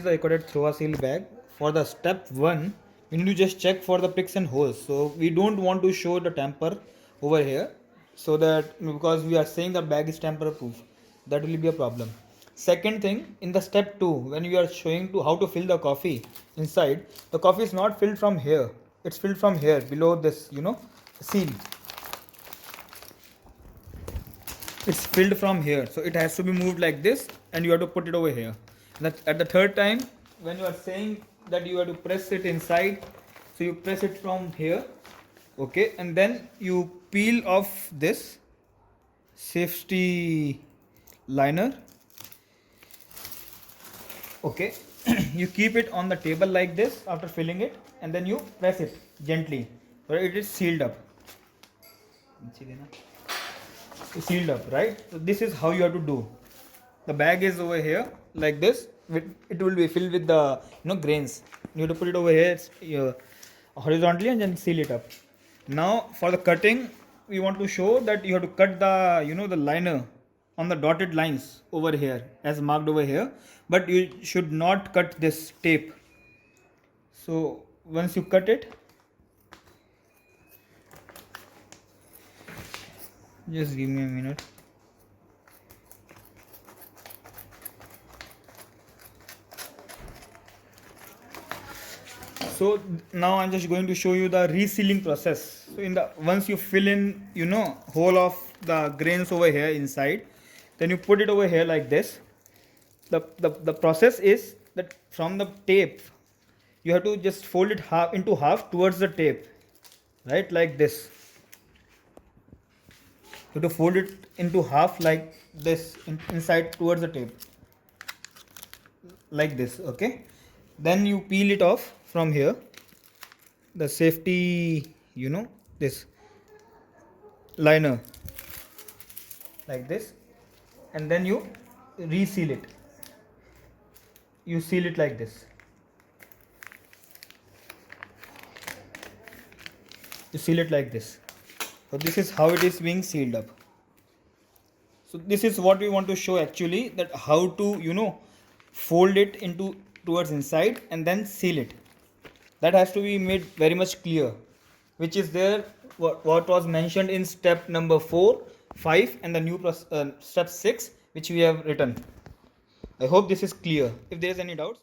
is the recorded Throwasil bag. For the step 1, we need to just check for the pricks and holes. So we don't want to show the tamper over here, so that because we are saying the bag is tamper proof, that will be a problem. Second thing, in the step 2, when we are showing to how to fill the coffee inside, the coffee is not filled from here, it's filled from here below this, seal. It's filled from here, so it has to be moved like this, and you have to put it over here. At the third time, when you are saying that you have to press it inside, so you press it from here, okay, and then you peel off this safety liner, okay. You keep it on the table like this after filling it, and then you press it gently, so it is sealed up. Sealed up, right? So this is how you have to do. The bag is over here like this. It will be filled with the grains. You have to put it over here horizontally and then seal it up. Now for the cutting, we want to show that you have to cut the the liner on the dotted lines over here as marked over here, but you should not cut this tape. So once you cut it, just give me a minute. So now I'm just going to show you the resealing process. So once you fill in whole of the grains over here inside, then you put it over here like this. The process is that from the tape you have to just fold it into half towards the tape, right, like this. You have to fold it into half like this inside towards the tape, like this, okay. Then you peel it off from here, the safety this liner, like this, and then you reseal it. You seal it like this. You seal it like this. So this is how it is being sealed up. So this is what we want to show actually, that how to fold it into towards inside and then seal it. That has to be made very much clear, which is there what was mentioned in step number 4, 5 and the new step 6 which we have written. I hope this is clear. If there is any doubts.